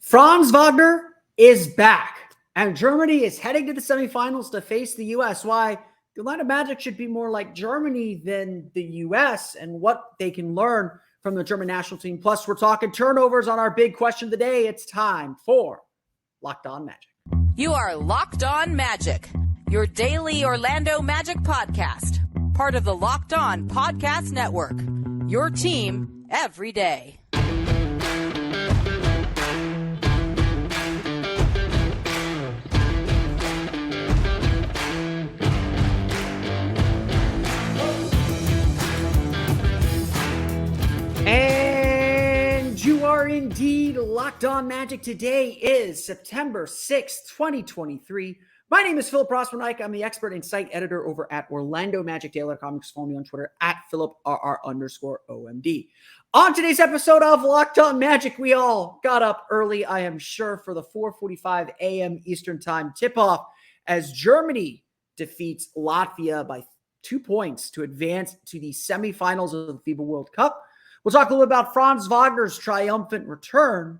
Franz Wagner is back, and Germany is heading to the semifinals to face the U.S. Why the Orlando Magic should be more like Germany than the U.S. and what they can learn from the German national team. Plus, we're talking turnovers on our big question of the day. It's time for Locked On Magic. You are Locked On Magic, your daily Orlando Magic podcast, part of the Locked On Podcast Network, your team every day. And you are indeed Locked On Magic. Today is September 6th, 2023. My name is Philip Rossman-Ike. I'm the expert and site editor over at Orlando Magic Daily.com. You can follow me on Twitter at PhilipRR_OMD. On today's episode of Locked On Magic, we all got up early, I am sure, for the 4:45 a.m. Eastern Time tip-off as Germany defeats Latvia by 2 points to advance to the semifinals of the FIBA World Cup. We'll talk a little bit about Franz Wagner's triumphant return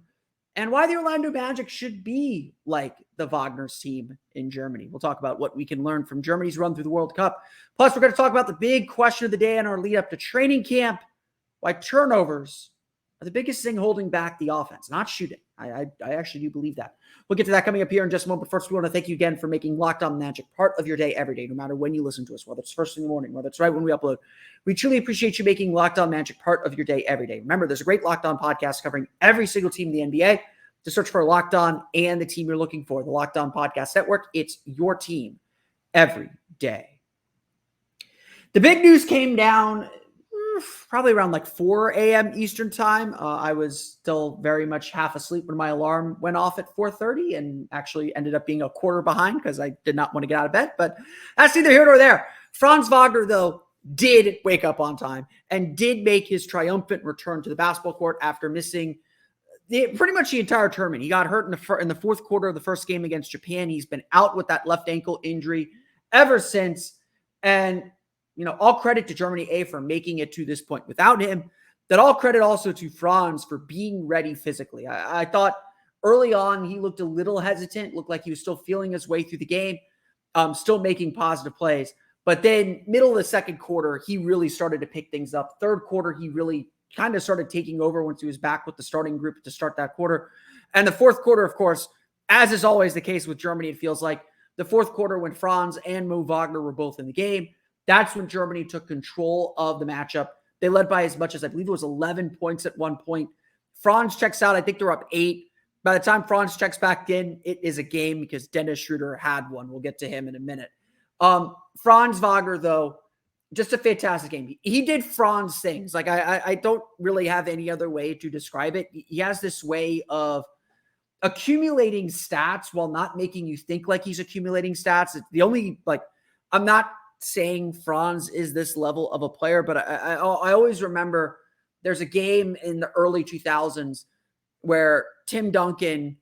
and why the Orlando Magic should be like the Wagner's team in Germany. We'll talk about what we can learn from Germany's run through the World Cup. Plus, we're going to talk about the big question of the day in our lead up to training camp, why turnovers are the biggest thing holding back the offense, not shooting. I actually do believe that. We'll get to that coming up here in just a moment. But first, we want to thank you again for making Locked On Magic part of your day every day, no matter when you listen to us, whether it's first in the morning, whether it's right when we upload. We truly appreciate you making Locked On Magic part of your day every day. Remember, there's a great Locked On podcast covering every single team in the NBA. To search for Locked On and the team you're looking for, the Locked On Podcast Network. It's your team every day. The big news came down probably around like 4 a.m. Eastern time. I was still very much half asleep when my alarm went off at 4:30 and actually ended up being a quarter behind because I did not want to get out of bed, but that's neither here nor there. Franz Wagner, though, did wake up on time and did make his triumphant return to the basketball court after missing pretty much the entire tournament. He got hurt in the fourth quarter of the first game against Japan. He's been out with that left ankle injury ever since. And all credit to Germany, for making it to this point without him. That all credit also to Franz for being ready physically. I thought early on he looked a little hesitant, looked like he was still feeling his way through the game, still making positive plays. But then middle of the second quarter, he really started to pick things up. Third quarter, he really kind of started taking over once he was back with the starting group to start that quarter. And the fourth quarter, of course, as is always the case with Germany, it feels like the fourth quarter when Franz and Mo Wagner were both in the game, that's when Germany took control of the matchup. They led by as much as, I believe it was 11 points at one point. Franz checks out. I think they're up 8. By the time Franz checks back in, it is a game because Dennis Schroeder had one. We'll get to him in a minute. Franz Wagner, though, just a fantastic game. He did Franz things. Like I don't really have any other way to describe it. He has this way of accumulating stats while not making you think like he's accumulating stats. It's the only, I'm not saying Franz is this level of a player, but I always remember there's a game in the early 2000s where Tim Duncan,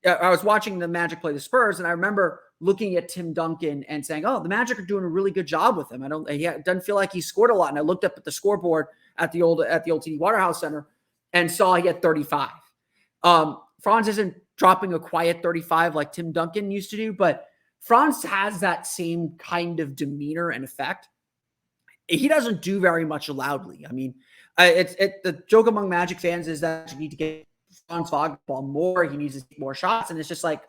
I was watching the Magic play the Spurs, and I remember looking at Tim Duncan and saying, oh, the Magic are doing a really good job with him. It doesn't feel like he scored a lot. And I looked up at the scoreboard at the old TD Waterhouse Center and saw he had 35. Franz isn't dropping a quiet 35 like Tim Duncan used to do, but Franz has that same kind of demeanor and effect. He doesn't do very much loudly. I mean, the joke among Magic fans is that you need to get Franz Wagner ball more. He needs to take more shots. And it's just like,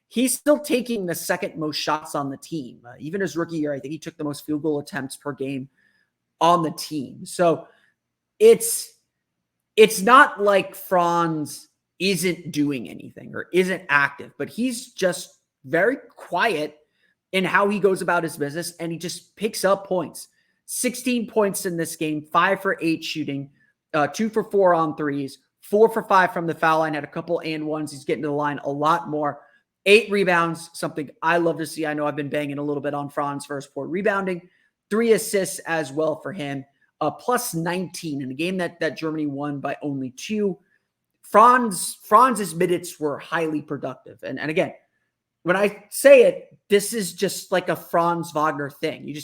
he's still taking the second most shots on the team. Even his rookie year, I think he took the most field goal attempts per game on the team. So it's not like Franz isn't doing anything or isn't active, but he's just very quiet in how he goes about his business, and he just picks up points. 16 points in this game, 5 for 8 shooting, 2 for 4 on threes, 4 for 5 from the foul line, had a couple and ones. He's getting to the line a lot more. 8 rebounds, something I love to see. I know I've been banging a little bit on Franz for his poor rebounding. 3 assists as well for him, plus 19 in a game that Germany won by only 2. Franz's minutes were highly productive. And again, when I say it, this is just like a Franz Wagner thing. You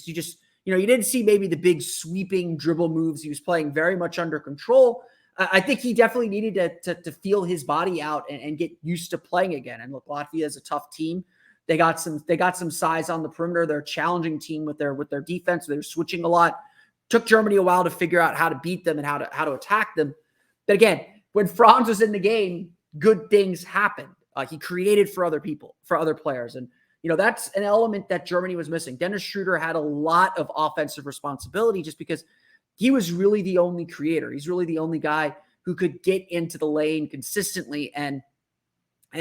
didn't see maybe the big sweeping dribble moves. He was playing very much under control. I think he definitely needed to feel his body out and get used to playing again. And look, Latvia is a tough team. They got some size on the perimeter. They're a challenging team with their defense. They're switching a lot. Took Germany a while to figure out how to beat them and how to attack them. But again, when Franz was in the game, good things happened. He created for other people, for other players. And, that's an element that Germany was missing. Dennis Schroeder had a lot of offensive responsibility just because he was really the only creator. He's really the only guy who could get into the lane consistently and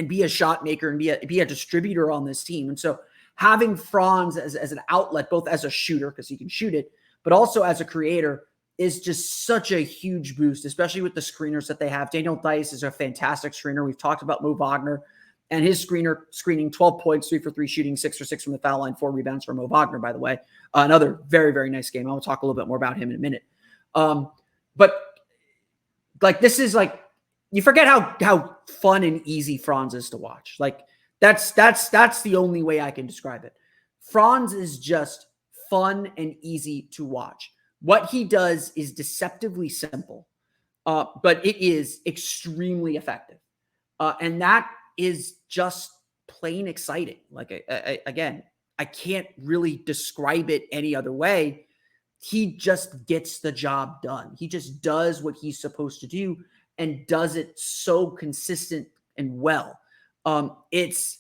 be a shot maker and be a distributor on this team. And so having Franz as an outlet, both as a shooter, because he can shoot it, but also as a creator, is just such a huge boost, especially with the screeners that they have. Daniel Theis is a fantastic screener. We've talked about Mo Wagner and his screening 12 points, 3 for 3 shooting, 6 for 6 from the foul line, 4 rebounds for Mo Wagner, by the way. Another very, very nice game. I'll talk a little bit more about him in a minute. But like, this is like, you forget how fun and easy Franz is to watch. Like that's the only way I can describe it. Franz is just fun and easy to watch. What he does is deceptively simple, but it is extremely effective. And that is just plain exciting. Like, again, I can't really describe it any other way. He just gets the job done. He just does what he's supposed to do and does it so consistent and well. It's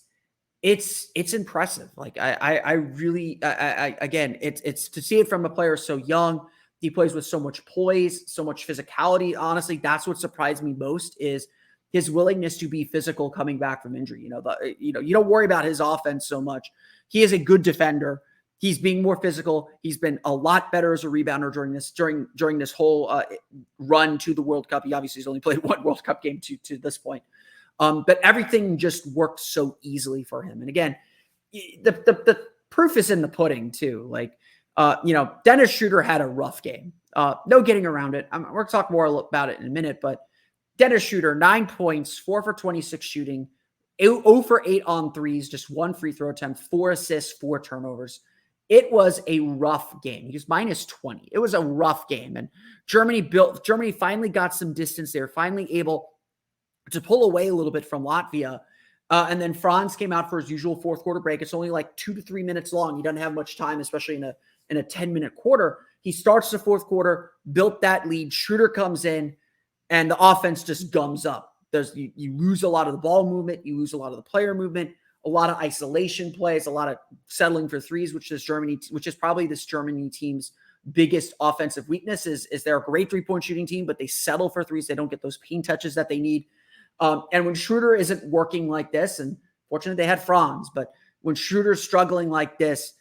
impressive. Like I really, again, it's to see it from a player so young. He plays with so much poise, so much physicality. Honestly, that's what surprised me most is his willingness to be physical coming back from injury. You don't worry about his offense so much. He is a good defender. He's being more physical. He's been a lot better as a rebounder during this whole run to the World Cup. He obviously has only played one World Cup game to this point. But everything just worked so easily for him. And again, the proof is in the pudding too. Like, Dennis Schroeder had a rough game. No getting around it. We're going to talk more about it in a minute, but Dennis Schroeder, 9 points, 4 for 26 shooting, 0 for 8 on threes, just 1 free throw attempt, 4 assists, 4 turnovers. It was a rough game. He was minus 20. It was a rough game. And Germany finally got some distance. They were finally able to pull away a little bit from Latvia. And then Franz came out for his usual fourth quarter break. It's only like 2 to 3 minutes long. He doesn't have much time, especially in a 10-minute quarter. He starts the fourth quarter, built that lead. Schroeder comes in, and the offense just gums up. You lose a lot of the ball movement. You lose a lot of the player movement, a lot of isolation plays, a lot of settling for threes, which is probably this Germany team's biggest offensive weakness is they're a great three-point shooting team, but they settle for threes. They don't get those paint touches that they need. And when Schroeder isn't working like this, and fortunately they had Franz, but when Schroeder's struggling like this,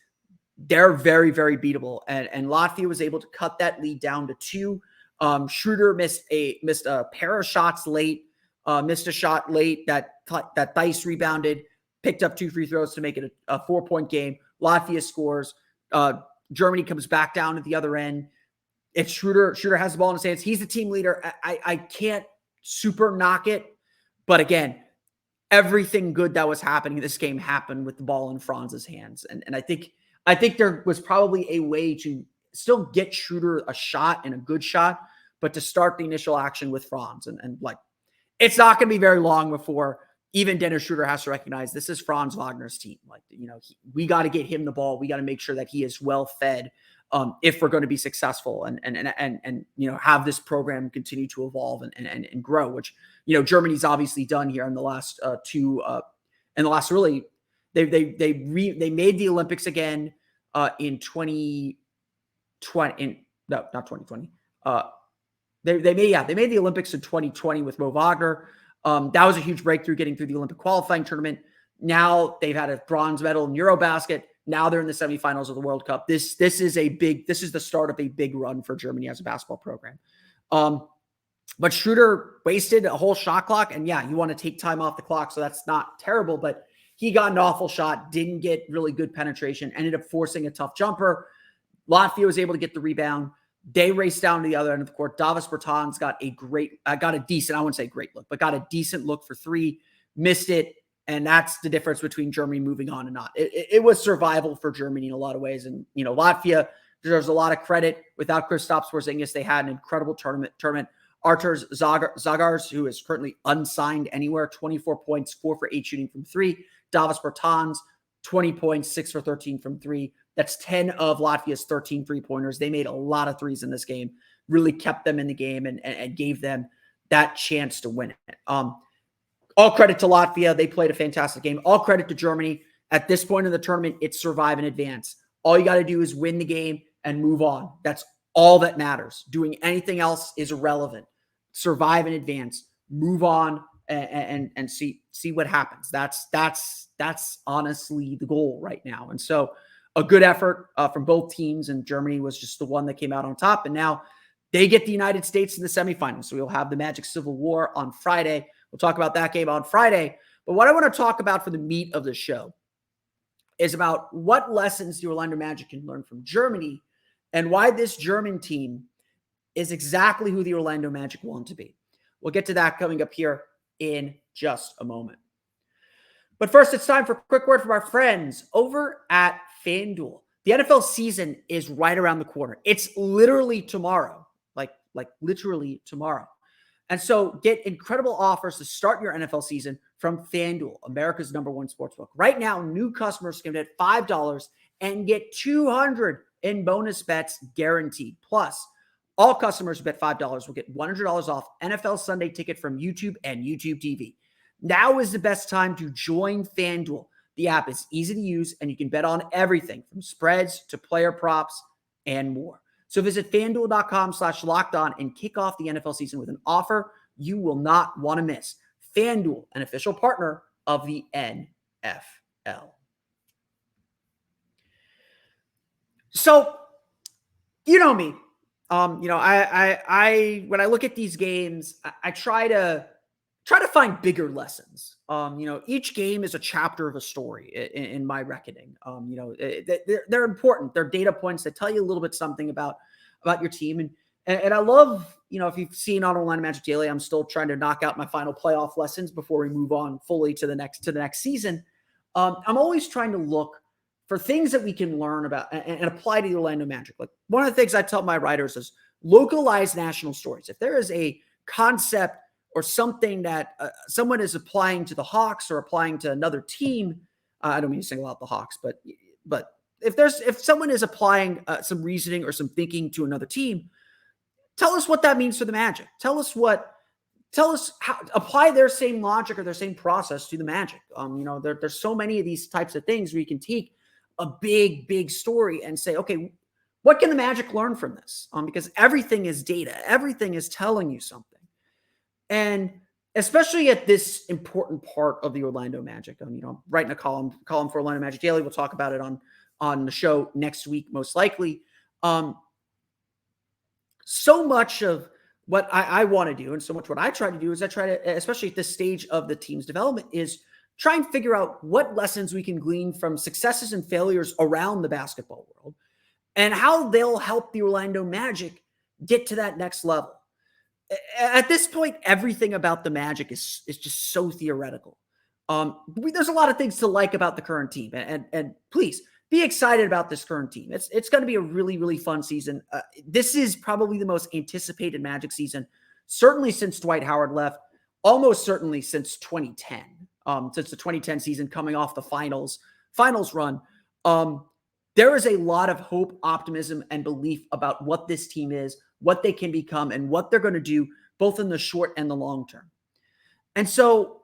they're very, very beatable. And Latvia was able to cut that lead down to 2. Schroeder missed a pair of shots late, missed a shot late that Theis rebounded, picked up 2 free throws to make it a 4-point game. Latvia scores. Germany comes back down at the other end. It's Schroeder. Schroeder has the ball in his hands. He's the team leader. I can't super knock it. But again, everything good that was happening in this game happened with the ball in Franz's hands. And I think there was probably a way to still get Schroeder a shot and a good shot, but to start the initial action with Franz. And like, it's not going to be very long before even Dennis Schroeder has to recognize this is Franz Wagner's team. Like, we got to get him the ball. We got to make sure that he is well fed if we're going to be successly and have this program continue to evolve and grow, which, Germany's obviously done here in the last they made the Olympics again in 2020. Not 2020. They made the Olympics in 2020 with Mo Wagner. That was a huge breakthrough getting through the Olympic qualifying tournament. Now they've had a bronze medal in Eurobasket. Now they're in the semifinals of the World Cup. This is the start of a big run for Germany as a basketball program. But Schroeder wasted a whole shot clock. And yeah, you want to take time off the clock, so that's not terrible, but he got an awful shot, didn't get really good penetration, ended up forcing a tough jumper. Latvia was able to get the rebound. They raced down to the other end of the court. Davis Bertans got a decent, I wouldn't say great look, but got a decent look for 3, missed it. And that's the difference between Germany moving on and not. It was survival for Germany in a lot of ways. And, Latvia deserves a lot of credit. Without Kristaps Porzingis, they had an incredible tournament. Artur Zagars, who is currently unsigned anywhere, 24 points, 4 for 8 shooting from 3. Davis Bertans, 20 points, 6 for 13 from 3. That's 10 of Latvia's 13 3-pointers. They made a lot of threes in this game, really kept them in the game and gave them that chance to win it. All credit to Latvia. They played a fantastic game. All credit to Germany. At this point in the tournament, it's survive and advance. All you got to do is win the game and move on. That's all that matters. Doing anything else is irrelevant. Survive and advance. Move on and see what happens. That's honestly the goal right now. And so a good effort from both teams, and Germany was just the one that came out on top. And now they get the United States in the semifinals. So we'll have the Magic Civil War on Friday. We'll talk about that game on Friday. But what I want to talk about for the meat of the show is about what lessons the Orlando Magic can learn from Germany and why this German team is exactly who the Orlando Magic want to be. We'll get to that coming up here in just a moment. But first, it's time for a quick word from our friends over at FanDuel. The NFL season is right around the corner. It's literally tomorrow, like literally tomorrow. And so get incredible offers to start your NFL season from FanDuel, America's #1 sportsbook. Right now, new customers can bet $5 and get $200 in bonus bets guaranteed. Plus, all customers who bet $5 will get $100 off NFL Sunday Ticket from YouTube and YouTube TV. Now is the best time to join FanDuel. The app is easy to use, and you can bet on everything from spreads to player props and more. So visit FanDuel.com/lockedon and kick off the NFL season with an offer you will not want to miss. FanDuel, an official partner of the NFL. So, you know me. I when I look at these games, I try to find bigger lessons. Each game is a chapter of a story in my reckoning. They're important. They're data points that tell you a little bit something about your team. And I love, if you've seen on Orlando Magic Daily, I'm still trying to knock out my final playoff lessons before we move on fully to the next season. I'm always trying to look for things that we can learn about and apply to the Orlando Magic. Like, one of the things I tell my writers is localize national stories. If there is a concept or something that someone is applying to the Hawks or applying to another team, I don't mean to single out the Hawks, but if someone is applying some reasoning or some thinking to another team, tell us what that means for the Magic. Tell us how apply their same logic or their same process to the Magic. There's so many of these types of things where you can take a big story and say, okay, what can the Magic learn from this? Because everything is data. Everything is telling you something. And especially at this important part of the Orlando Magic, I'm writing a column for Orlando Magic Daily. We'll talk about it on the show next week, most likely. So much of what I want to do, and so much what I try to do, is I try to, especially at this stage of the team's development, is try and figure out what lessons we can glean from successes and failures around the basketball world and how they'll help the Orlando Magic get to that next level. At this point, everything about the Magic is just so theoretical. There's a lot of things to like about the current team, and please be excited about this current team. It's going to be a really, really fun season. This is probably the most anticipated Magic season, certainly since Dwight Howard left, almost certainly since 2010, since the 2010 season coming off the finals run. There is a lot of hope, optimism, and belief about what this team is, what they can become, and what they're going to do both in the short and the long term. And so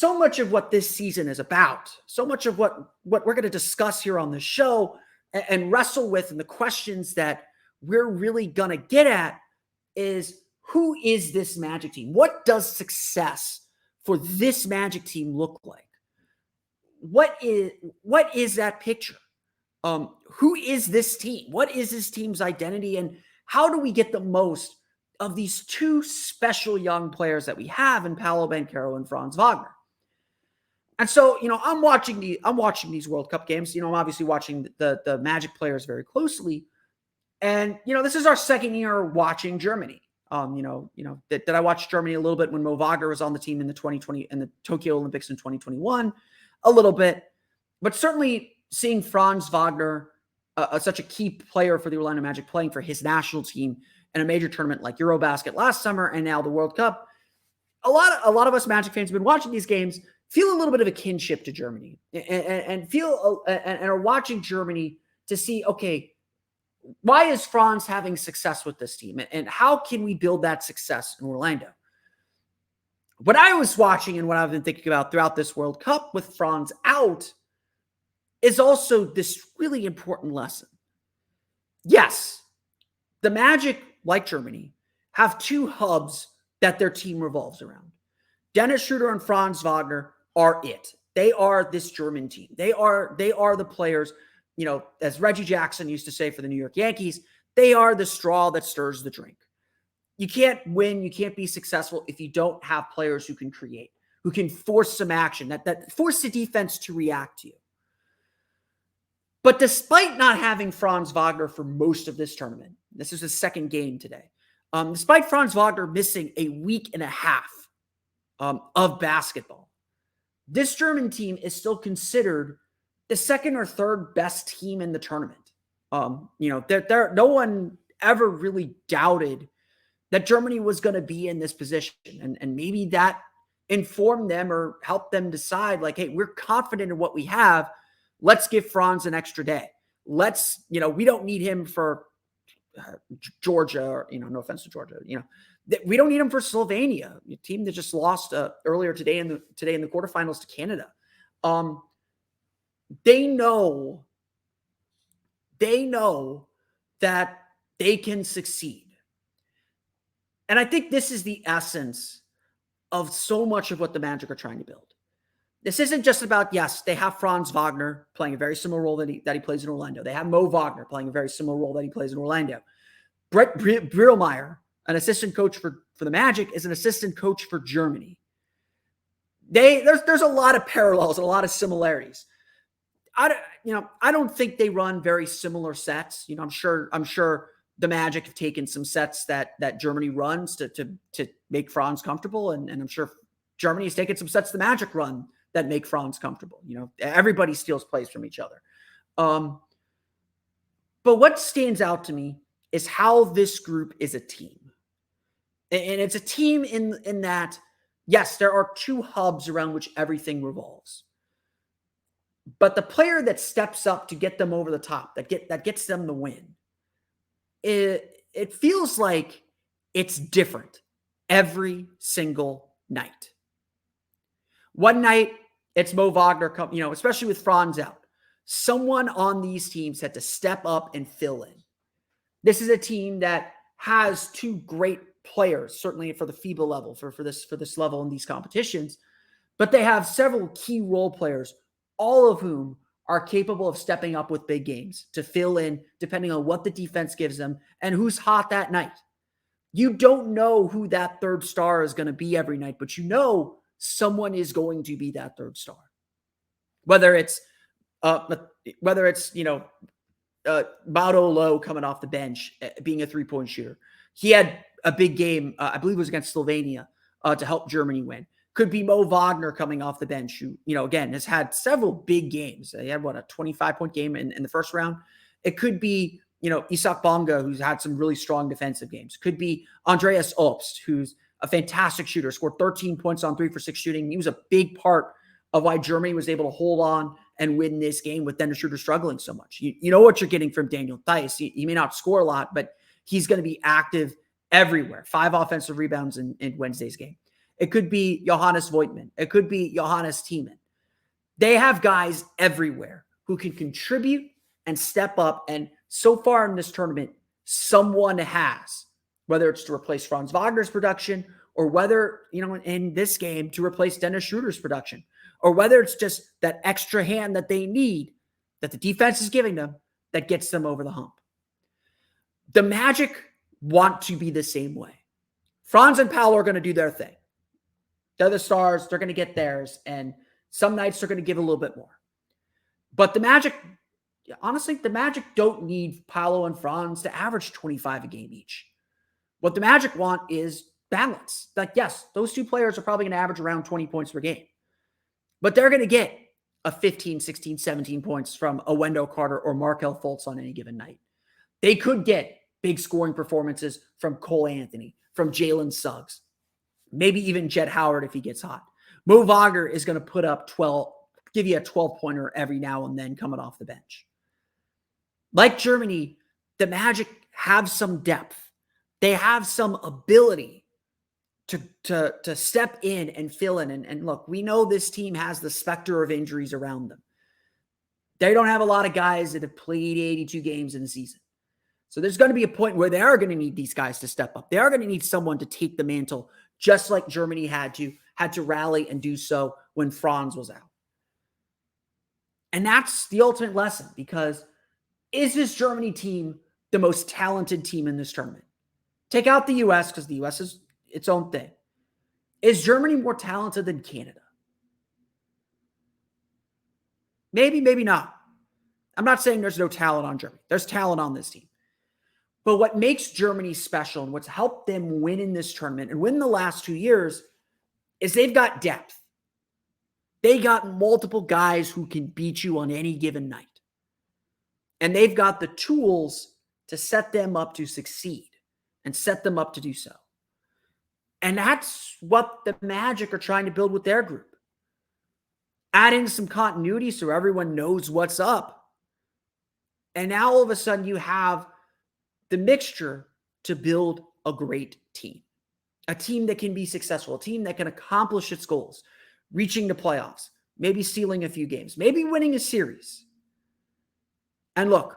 much of what this season is about, so much of what we're going to discuss here on the show and wrestle with, and the questions that we're really going to get at is, who is this Magic team? What does success for this Magic team look like? What is that picture? Who is this team? What is this team's identity? And how do we get the most of these two special young players that we have in Paolo, Banchero, and Franz Wagner? And so, I'm watching these World Cup games. I'm obviously watching the Magic players very closely. And, this is our second year watching Germany. That I watched Germany a little bit when Mo Wagner was on the team in the 2020 and the Tokyo Olympics in 2021, a little bit. But certainly seeing Franz Wagner, such a key player for the Orlando Magic, playing for his national team in a major tournament like Eurobasket last summer and now the World Cup, a lot of us Magic fans have been watching these games, feel a little bit of a kinship to Germany and are watching Germany to see, okay, why is Franz having success with this team? And how can we build that success in Orlando? What I was watching and what I've been thinking about throughout this World Cup with Franz out is also this really important lesson. Yes, the Magic, like Germany, have two hubs that their team revolves around. Dennis Schroeder and Franz Wagner are it. They are this German team. They are the players, as Reggie Jackson used to say for the New York Yankees, they are the straw that stirs the drink. You can't win, you can't be successful if you don't have players who can create, who can force some action, that force the defense to react to you. But despite not having Franz Wagner for most of this tournament, this is his second game today, despite Franz Wagner missing a week and a half of basketball, this German team is still considered the second or third best team in the tournament. No one ever really doubted that Germany was going to be in this position. And maybe that informed them or helped them decide, like, hey, we're confident in what we have. Let's give Franz an extra day. We don't need him for Georgia, or, no offense to Georgia, we don't need him for Slovenia, a team that just lost earlier today in the quarterfinals to Canada. They know that they can succeed. And I think this is the essence of so much of what the Magic are trying to build. This isn't just about, yes, they have Franz Wagner playing a very similar role that he plays in Orlando. They have Mo Wagner playing a very similar role that he plays in Orlando. Brett Brielmaier, an assistant coach for the Magic, is an assistant coach for Germany. There's a lot of parallels and a lot of similarities. I don't think they run very similar sets. I'm sure the Magic have taken some sets that Germany runs to make Franz comfortable, and I'm sure Germany has taken some sets the Magic run that make Franz comfortable. Everybody steals plays from each other. But what stands out to me is how this group is a team. And it's a team in that, yes, there are two hubs around which everything revolves. But the player that steps up to get them over the top, that gets them the win, it feels like it's different every single night. One night, it's Mo Wagner, especially with Franz out. Someone on these teams had to step up and fill in. This is a team that has two great players, certainly for the FIBA level, for this level in these competitions, but they have several key role players, all of whom are capable of stepping up with big games to fill in depending on what the defense gives them and who's hot that night. You don't know who that third star is going to be every night, but someone is going to be that third star. Whether it's Paolo coming off the bench, being a three-point shooter. He had a big game, I believe it was against Slovenia, to help Germany win. Could be Mo Wagner coming off the bench, who, again, has had several big games. He had, a 25-point game in the first round. It could be, Isak Bonga, who's had some really strong defensive games. Could be Andreas Obst, who's a fantastic shooter, scored 13 points on 3 for 6 shooting. He was a big part of why Germany was able to hold on and win this game with Dennis Schroeder struggling so much. You know what you're getting from Daniel Theis. He may not score a lot, but he's going to be active everywhere. 5 offensive rebounds in Wednesday's game. It could be Johannes Voigtmann. It could be Johannes Thiemann. They have guys everywhere who can contribute and step up. And so far in this tournament, someone has, whether it's to replace Franz Wagner's production or whether, in this game to replace Dennis Schroeder's production, or whether it's just that extra hand that they need, that the defense is giving them, that gets them over the hump. The Magic want to be the same way. Franz and Paolo are going to do their thing. They're the stars. They're going to get theirs. And some nights they're going to give a little bit more. But the Magic, honestly, the Magic don't need Paolo and Franz to average 25 a game each. What the Magic want is balance. Like, yes, those two players are probably going to average around 20 points per game. But they're going to get a 15, 16, 17 points from a Wendell Carter or Markelle Fultz on any given night. They could get big scoring performances from Cole Anthony, from Jalen Suggs, maybe even Jett Howard if he gets hot. Mo Wagner is going to put up 12, give you a 12-pointer every now and then coming off the bench. Like Germany, the Magic have some depth. They have some ability to step in and fill in. And look, we know this team has the specter of injuries around them. They don't have a lot of guys that have played 82 games in a season. So there's going to be a point where they are going to need these guys to step up. They are going to need someone to take the mantle, just like Germany had to rally and do so when Franz was out. And that's the ultimate lesson, because is this Germany team the most talented team in this tournament? Take out the U.S. because the U.S. is its own thing. Is Germany more talented than Canada? Maybe, maybe not. I'm not saying there's no talent on Germany. There's talent on this team. But what makes Germany special and what's helped them win in this tournament and win the last 2 years is they've got depth. They got multiple guys who can beat you on any given night. And they've got the tools to set them up to succeed and set them up to do so. And that's what the Magic are trying to build with their group. Add in some continuity so everyone knows what's up. And now all of a sudden you have the mixture to build a great team. A team that can be successful, a team that can accomplish its goals, reaching the playoffs, maybe stealing a few games, maybe winning a series. And look,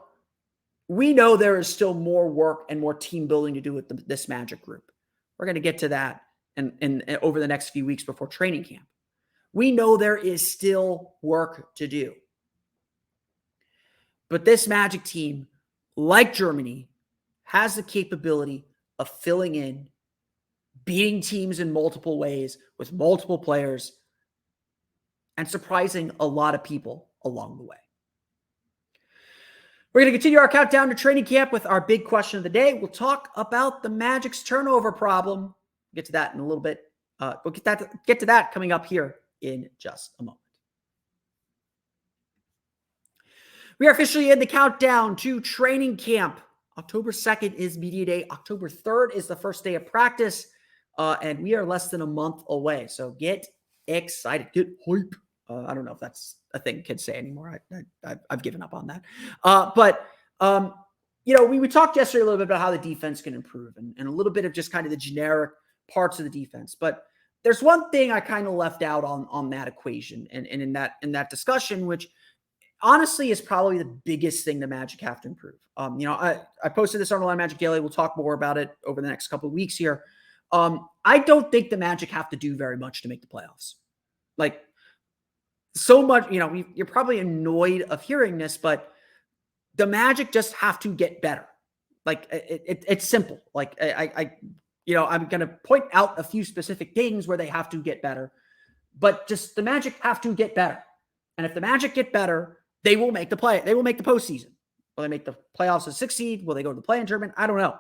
we know there is still more work and more team building to do with this Magic group. We're going to get to that in over the next few weeks before training camp. We know there is still work to do. But this Magic team, like Germany, has the capability of filling in, beating teams in multiple ways with multiple players, and surprising a lot of people along the way. We're going to continue our countdown to training camp with our big question of the day. We'll talk about the Magic's turnover problem. We'll get to that in a little bit. We'll get to that coming up here in just a moment. We are officially in the countdown to training camp. October 2nd is media day. October 3rd is the first day of practice. And we are less than a month away. So get excited. Get hype. I don't know if that's a thing kids say anymore. I've given up on that. We talked yesterday a little bit about how the defense can improve and a little bit of just kind of the generic parts of the defense. But there's one thing I kind of left out on that equation and in that discussion, which honestly is probably the biggest thing the Magic have to improve. I posted this on Online Magic Daily. We'll talk more about it over the next couple of weeks here. I don't think the Magic have to do very much to make the playoffs. Like, so much, you're probably annoyed of hearing this, but the Magic just have to get better. Like, it's simple. Like, I'm going to point out a few specific things where they have to get better, but just the Magic have to get better. And if the Magic get better, they will make the play. They will make the postseason. Will they make the playoffs as 6th seed? Will they go to the play-in tournament? I don't know.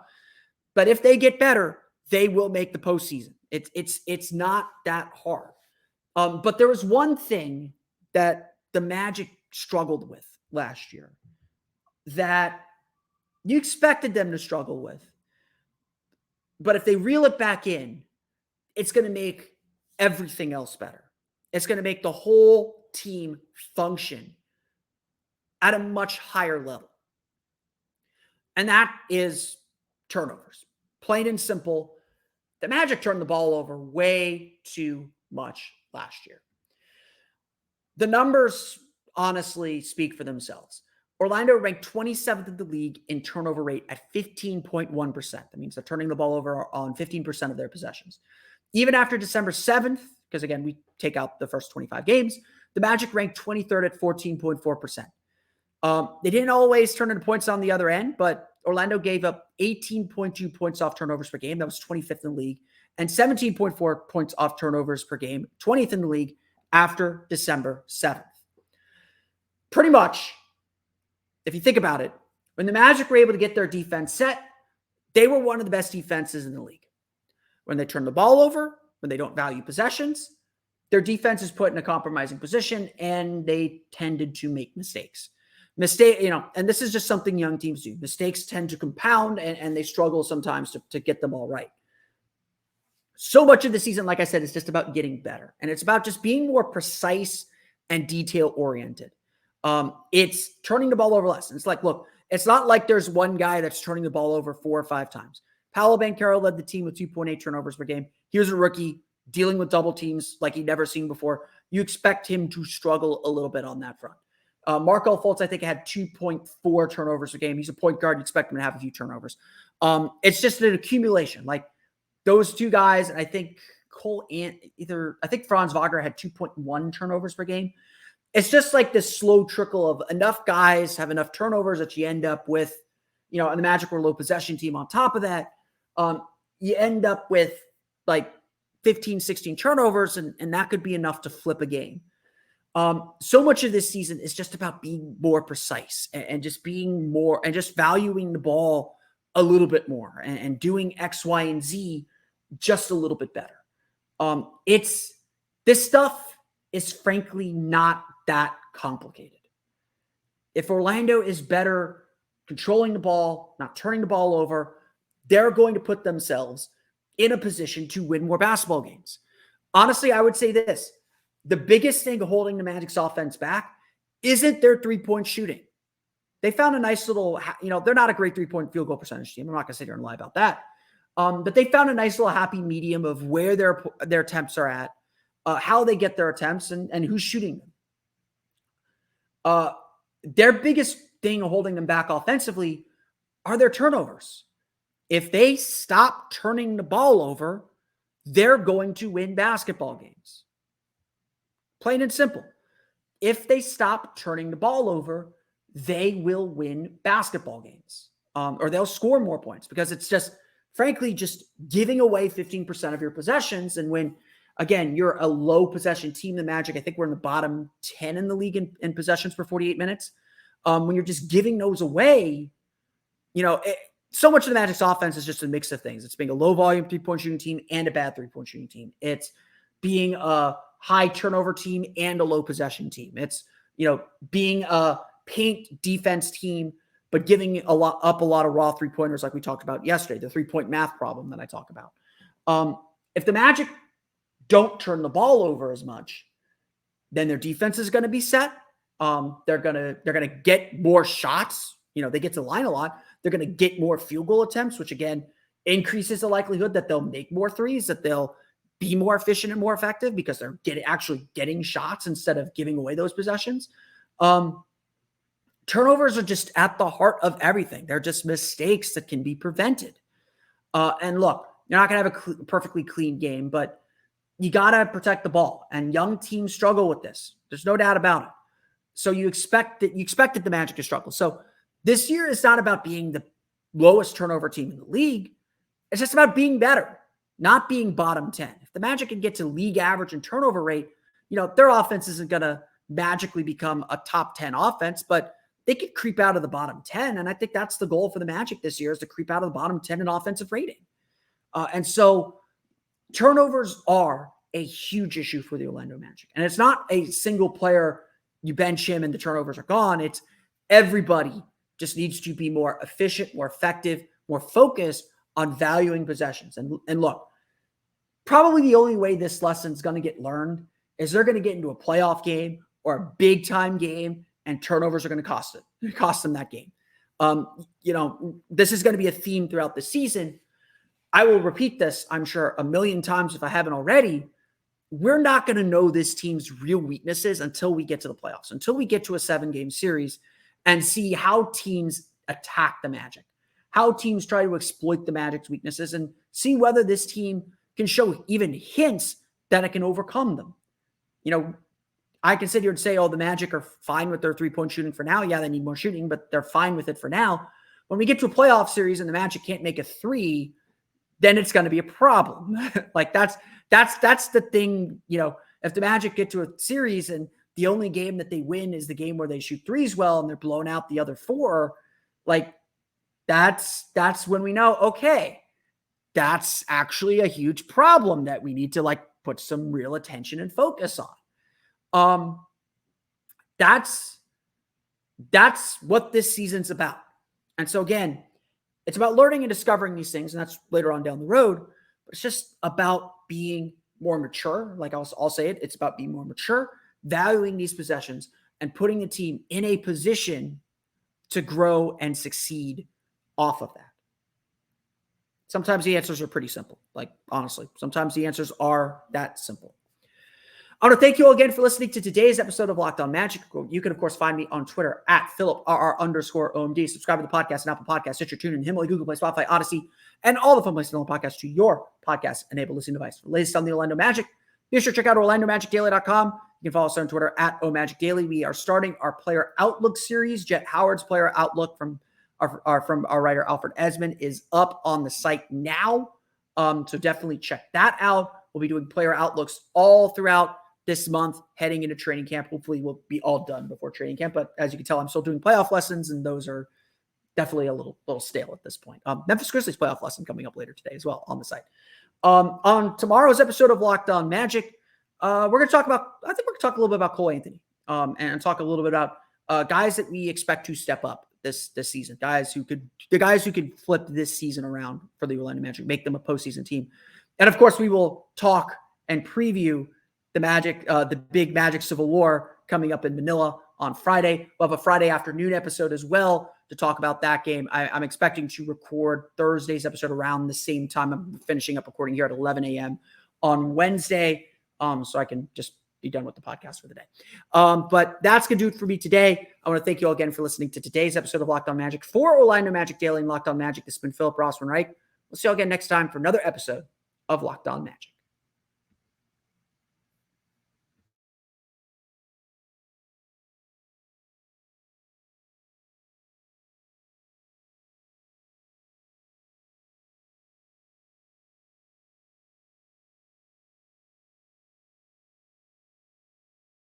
But if they get better, they will make the postseason. It's not that hard. But there was one thing that the Magic struggled with last year that you expected them to struggle with. But if they reel it back in, it's going to make everything else better. It's going to make the whole team function at a much higher level. And that is turnovers. Plain and simple. The Magic turned the ball over way too much last year. The numbers honestly speak for themselves. Orlando ranked 27th in the league in turnover rate at 15.1%. That means they're turning the ball over on 15% of their possessions. Even after December 7th, because again, we take out the first 25 games, the Magic ranked 23rd at 14.4%. They didn't always turn into points on the other end, but Orlando gave up 18.2 points off turnovers per game. That was 25th in the league. And 17.4 points off turnovers per game, 20th in the league after December 7th. Pretty much, if you think about it, when the Magic were able to get their defense set, they were one of the best defenses in the league. When they turn the ball over, when they don't value possessions, their defense is put in a compromising position and they tended to make mistakes. Mistake, and this is just something young teams do. Mistakes tend to compound and they struggle sometimes to get them all right. So much of the season, like I said, is just about getting better. And it's about just being more precise and detail oriented. It's turning the ball over less. And it's like, look, it's not like there's one guy that's turning the ball over 4 or 5 times. Paolo Banchero led the team with 2.8 turnovers per game. Here's a rookie dealing with double teams like he'd never seen before. You expect him to struggle a little bit on that front. Marco Fultz, I think, had 2.4 turnovers a game. He's a point guard. You expect him to have a few turnovers. It's just an accumulation. Like those two guys, and I think I think Franz Wagner had 2.1 turnovers per game. It's just like this slow trickle of enough guys have enough turnovers that you end up with, and the Magic were a low possession team on top of that. You end up with like 15, 16 turnovers, and that could be enough to flip a game. So much of this season is just about being more precise and just being more and just valuing the ball a little bit more and doing X, Y, and Z just a little bit better. This stuff is frankly not that complicated. If Orlando is better controlling the ball, not turning the ball over, they're going to put themselves in a position to win more basketball games. Honestly, I would say this. The biggest thing holding the Magic's offense back isn't their three-point shooting. They found a nice little, they're not a great three-point field goal percentage team. I'm not going to sit here and lie about that. But they found a nice little happy medium of where their attempts are at, how they get their attempts, and who's shooting them. Their biggest thing holding them back offensively are their turnovers. If they stop turning the ball over, they're going to win basketball games. Plain and simple. If they stop turning the ball over, they will win basketball games. Or they'll score more points because it's just, frankly, just giving away 15% of your possessions. And when, again, you're a low possession team, the Magic, I think we're in the bottom 10 in the league in possessions per 48 minutes. When you're just giving those away, so much of the Magic's offense is just a mix of things. It's being a low volume three-point shooting team and a bad three-point shooting team. It's being a high turnover team and a low possession team. It's, being a paint defense team, but giving a lot of raw three-pointers like we talked about yesterday, the three-point math problem that I talk about. If the Magic don't turn the ball over as much, then their defense is going to be set. They're going to get more shots. They get to the line a lot. They're going to get more field goal attempts, which again increases the likelihood that they'll make more threes, that they'll be more efficient and more effective because they're actually getting shots instead of giving away those possessions. Turnovers are just at the heart of everything. They're just mistakes that can be prevented. And look, you're not going to have a perfectly clean game, but you got to protect the ball. And young teams struggle with this. There's no doubt about it. So you expected the Magic to struggle. So this year is not about being the lowest turnover team in the league. It's just about being better, not being bottom 10. If the Magic can get to league average and turnover rate, their offense isn't going to magically become a top 10 offense, but they could creep out of the bottom 10. And I think that's the goal for the Magic this year, is to creep out of the bottom 10 in offensive rating. And so turnovers are a huge issue for the Orlando Magic. And it's not a single player, you bench him and the turnovers are gone. It's everybody just needs to be more efficient, more effective, more focused on valuing possessions. And look, probably the only way this lesson is going to get learned is they're going to get into a playoff game or a big time game, and turnovers are going to cost them that game. This is going to be a theme throughout the season. I will repeat this, I'm sure, a million times if I haven't already. We're not going to know this team's real weaknesses until we get to the playoffs, until we get to a 7-game series and see how teams attack the Magic, how teams try to exploit the Magic's weaknesses, and see whether this team can show even hints that it can overcome them. I can sit here and say, the Magic are fine with their three-point shooting for now. Yeah, they need more shooting, but they're fine with it for now. When we get to a playoff series and the Magic can't make a three, then it's going to be a problem. Like that's the thing. If the Magic get to a series and the only game that they win is the game where they shoot threes well and they're blown out the other 4, like that's when we know, okay, that's actually a huge problem that we need to put some real attention and focus on. That's That's what this season's about. And so again, it's about learning and discovering these things, and that's later on down the road. But it's just about being more mature. Like I'll say it. It's about being more mature, valuing these possessions, and putting the team in a position to grow and succeed off of that. Sometimes the answers are pretty simple. Like, honestly, sometimes the answers are that simple. I want to thank you all again for listening to today's episode of Locked On Magic. You can, of course, find me on Twitter at @PhilipRR_OMD. Subscribe to the podcast and Apple Podcasts, Stitcher, TuneIn, Himalaya, Google Play, Spotify, Odyssey, and all the fun places to download podcasts to your podcast-enabled listening device. For the latest on the Orlando Magic, be sure to check out OrlandoMagicDaily.com. You can follow us on Twitter at @OMagicDaily. We are starting our Player Outlook series. Jet Howard's Player Outlook from our writer Alfred Esmond is up on the site now. So definitely check that out. We'll be doing player outlooks all throughout this month, heading into training camp. Hopefully we'll be all done before training camp. But as you can tell, I'm still doing playoff lessons, and those are definitely a little stale at this point. Memphis Grizzlies playoff lesson coming up later today as well on the site. On tomorrow's episode of Locked On Magic, we're going to talk about, I think we're going to talk a little bit about Cole Anthony, and talk a little bit about guys that we expect to step up this season, the guys who could flip this season around for the Orlando Magic, make them a postseason team. And of course, we will talk and preview the Magic, the big Magic Civil War coming up in Manila on Friday. We'll have a Friday afternoon episode as well to talk about that game. I'm expecting to record Thursday's episode around the same time. I'm finishing up recording here at 11 a.m. on Wednesday, so I can just be done with the podcast for the day. But that's going to do it for me today. I want to thank you all again for listening to today's episode of Locked On Magic. For Orlando Magic Daily and Locked On Magic, this has been Philip Rossman-Wright. We'll see you all again next time for another episode of Locked On Magic.